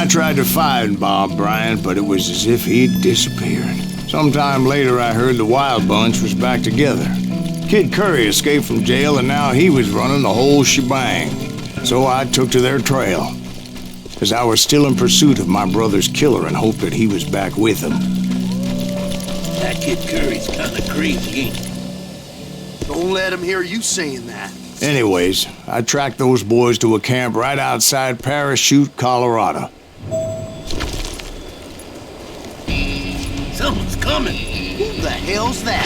I tried to find Bob Bryant, but it was as if he'd disappeared. Sometime later, I heard the Wild Bunch was back together. Kid Curry escaped from jail, and now he was running the whole shebang. So I took to their trail, as I was still in pursuit of my brother's killer and hoped that he was back with him. That Kid Curry's kinda crazy, ain't he? Don't let him hear you saying that. Anyways, I tracked those boys to a camp right outside Parachute, Colorado. Someone's coming. Who the hell's that?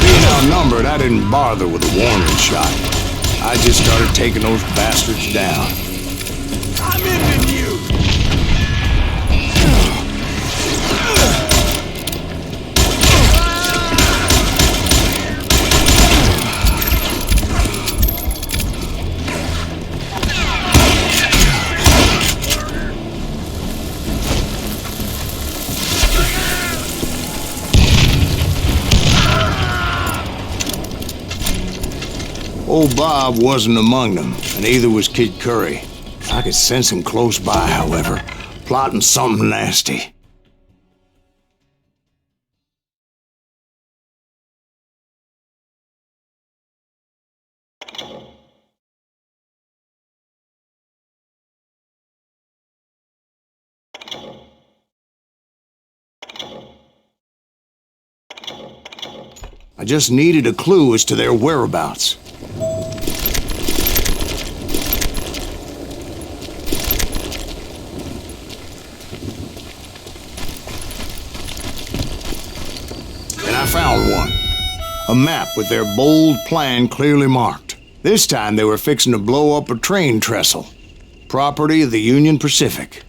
Being outnumbered, I didn't bother with a warning shot. I just started taking those bastards down. I'm ending you! Old Bob wasn't among them, and neither was Kid Curry. I could sense him close by, however, plotting something nasty. I just needed a clue as to their whereabouts. And I found one. A map with their bold plan clearly marked. This time they were fixing to blow up a train trestle. Property of the Union Pacific.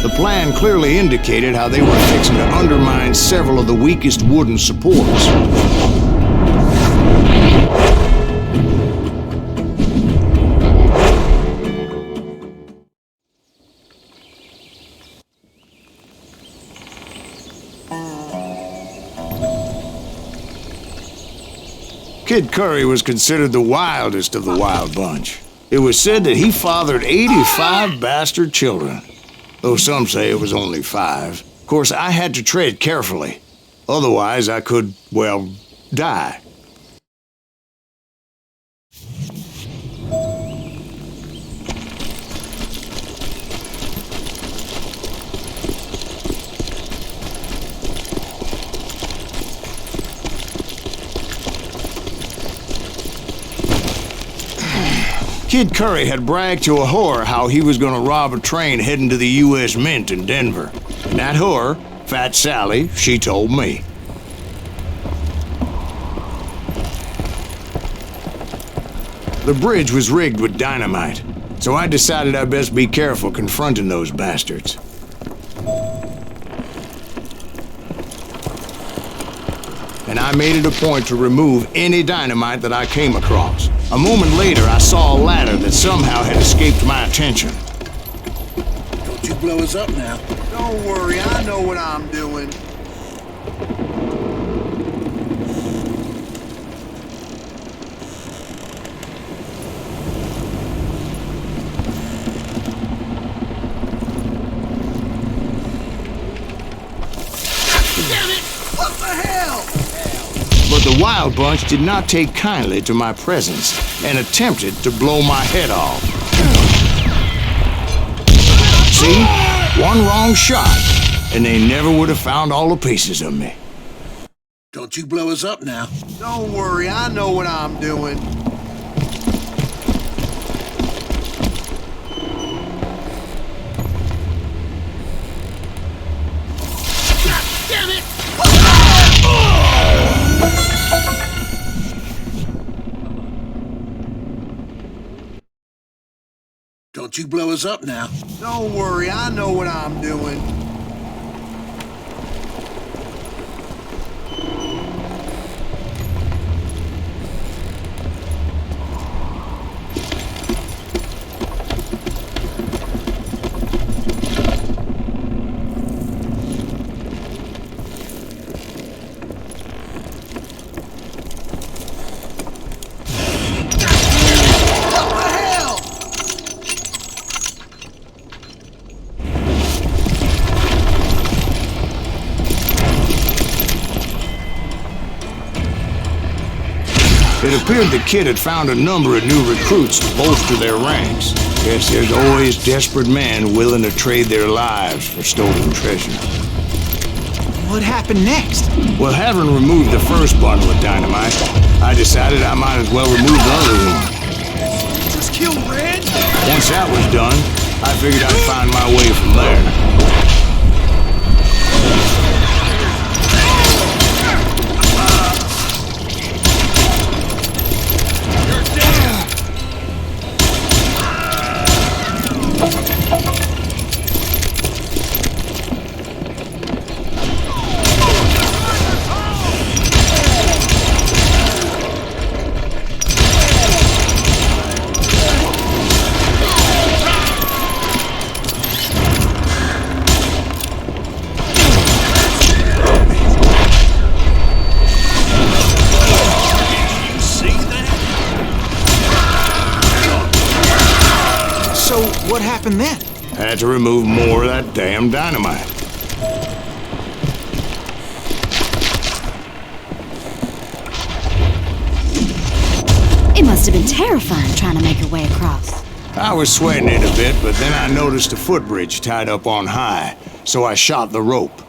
The plan clearly indicated how they were fixing to undermine several of the weakest wooden supports. Kid Curry was considered the wildest of the Wild Bunch. It was said that he fathered 85 bastard children. Though some say it was only 5. Of course, I had to tread carefully. Otherwise, I could, well, die. Kid Curry had bragged to a whore how he was gonna rob a train heading to the U.S. Mint in Denver. And that whore, Fat Sally, she told me. The bridge was rigged with dynamite, so I decided I'd best be careful confronting those bastards. And I made it a point to remove any dynamite that I came across. A moment later, I saw a ladder that somehow had escaped my attention. Don't you blow us up now. Don't worry, I know what I'm doing. Damn it! What the hell? But the Wild Bunch did not take kindly to my presence and attempted to blow my head off. See? One wrong shot, and they never would have found all the pieces of me. Don't you blow us up now. Don't worry, I know what I'm doing. God damn it! Don't you blow us up now. Don't worry, I know what I'm doing. It appeared the kid had found a number of new recruits to bolster their ranks. Guess there's always desperate men willing to trade their lives for stolen treasure. What happened next? Well, having removed the first bundle of dynamite, I decided I might as well remove the other one. Just kill Red? Once that was done, I figured I'd find my way from there. What happened then? Had to remove more of that damn dynamite. It must have been terrifying trying to make your way across. I was sweating it a bit, but then I noticed a footbridge tied up on high, so I shot the rope.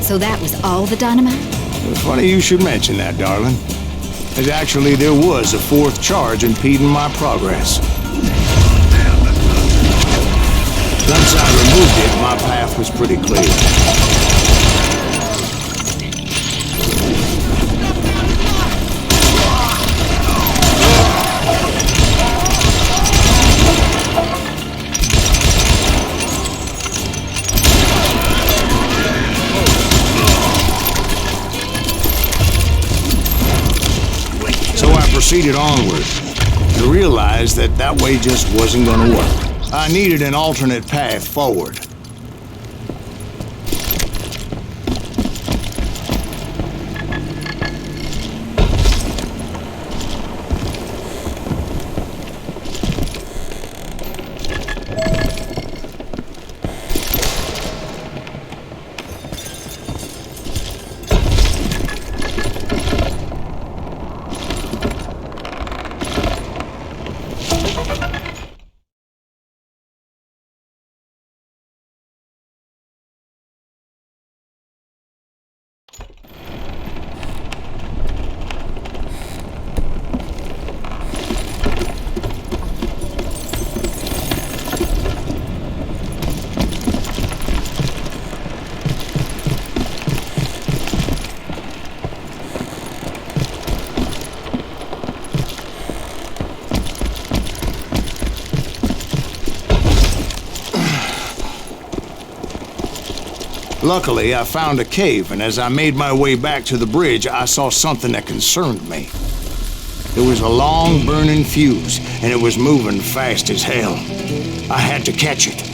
So that was all the dynamite? Funny you should mention that, darling. As actually there was a fourth charge impeding my progress. Once I removed it, my path was pretty clear. Proceeded onward and realized that that way just wasn't going to work. I needed an alternate path forward. Luckily, I found a cave, and as I made my way back to the bridge, I saw something that concerned me. It was a long, burning fuse, and it was moving fast as hell. I had to catch it.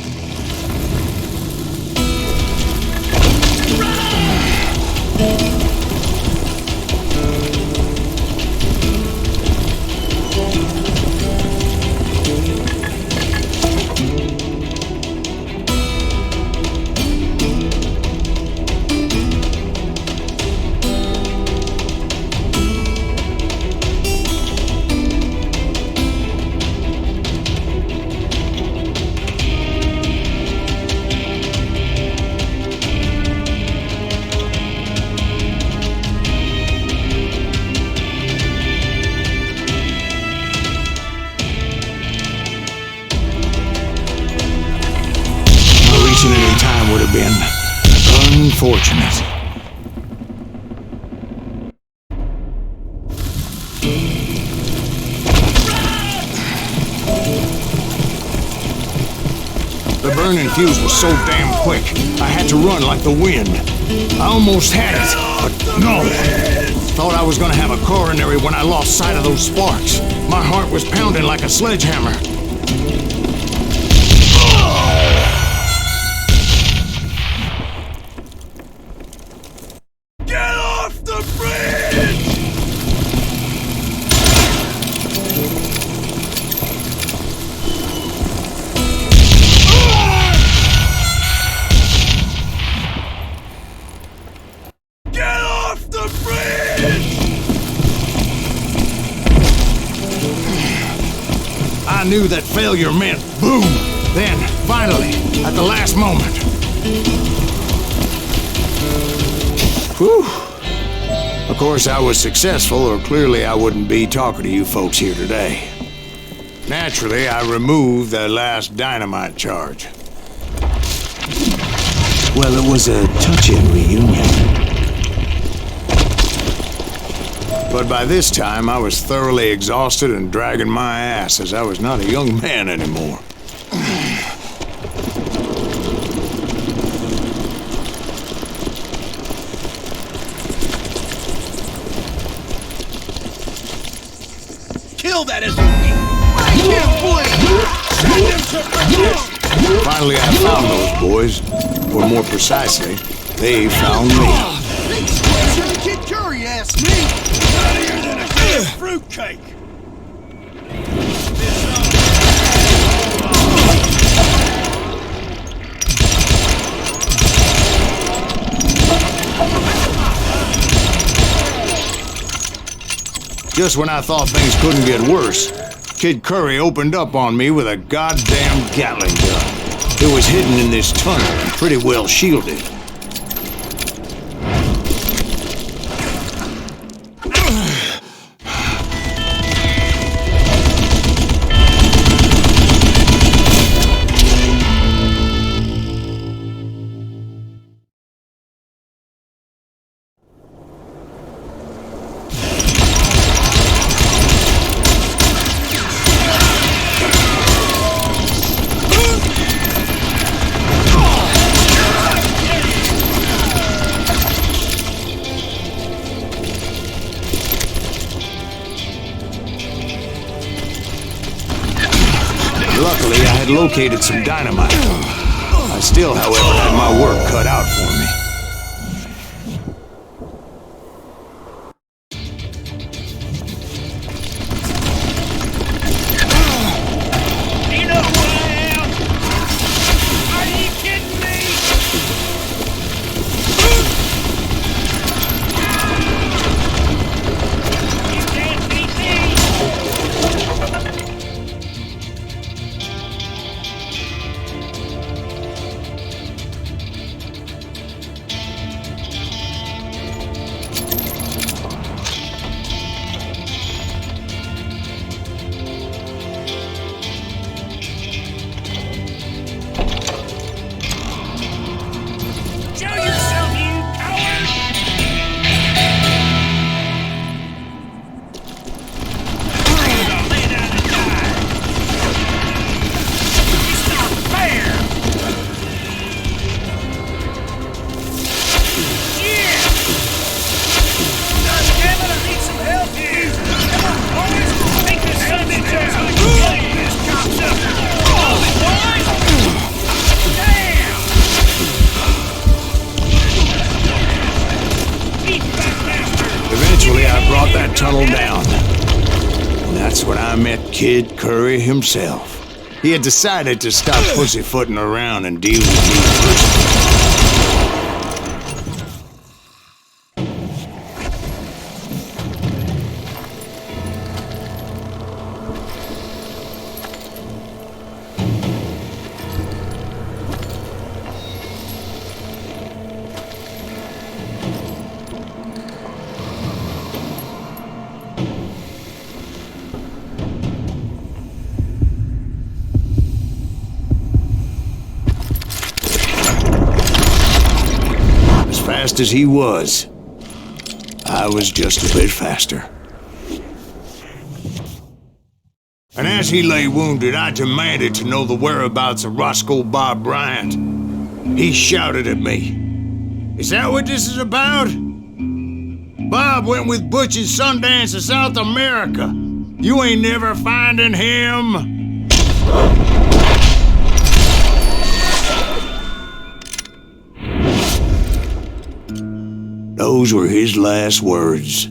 Any time would have been unfortunate. The burning fuse was so damn quick, I had to run like the wind. I almost had it, but no. Thought I was gonna have a coronary when I lost sight of those sparks. My heart was pounding like a sledgehammer. Get off the bridge! Get off the bridge! I knew that failure meant boom. Then, finally, at the last moment. Whew. Of course, I was successful, or clearly I wouldn't be talking to you folks here today. Naturally, I removed the last dynamite charge. Well, it was a touching reunion. But by this time, I was thoroughly exhausted and dragging my ass, as I was not a young man anymore. Kill that SOB! I can't believe! Send him to Finally, I found those boys. Or more precisely, they found me. Kid Curry asked me! Nuttier than a damn fruitcake! Just when I thought things couldn't get worse, Kid Curry opened up on me with a goddamn Gatling gun. It was hidden in this tunnel and pretty well shielded. Luckily, I had located some dynamite. I still, however, had my work cut out for me. You know who I am? Are you kidding me? You can't beat me! Show yourself, you coward! Lay down and die! It's not fair! Yeah! God damn it, I need some help here! Come on, boys! Take this son of a bitch out! Get this cocksucker! Hold it, boys! Damn! Eventually, I brought that tunnel down. And that's when I met Kid Curry himself. He had decided to stop pussyfooting around and deal with me personally. Fast as he was, I was just a bit faster. And as he lay wounded, I demanded to know the whereabouts of Roscoe Bob Bryant. He shouted at me, "Is that what this is about? Bob went with Butch and Sundance to South America. You ain't never finding him." Those were his last words.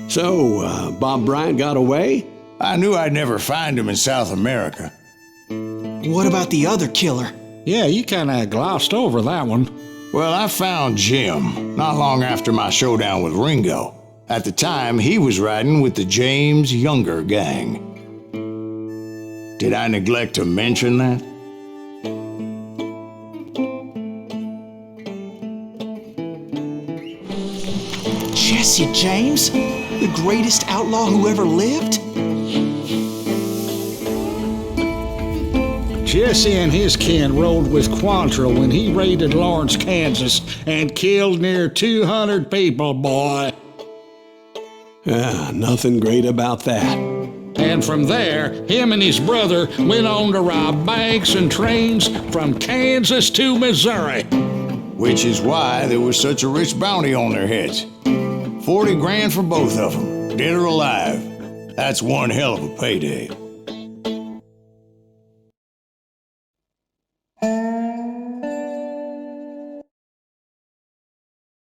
So, Bob Bryant got away? I knew I'd never find him in South America. What about the other killer? Yeah, you kind of glossed over that one. Well, I found Jim not long after my showdown with Ringo. At the time, he was riding with the James Younger gang. Did I neglect to mention that? Jesse James? The greatest outlaw who ever lived? Jesse and his kin rode with Quantrill when he raided Lawrence, Kansas, and killed near 200 people, boy. Yeah, nothing great about that. And from there, him and his brother went on to rob banks and trains from Kansas to Missouri. Which is why there was such a rich bounty on their heads. 40 grand for both of them, dead or alive. That's one hell of a payday.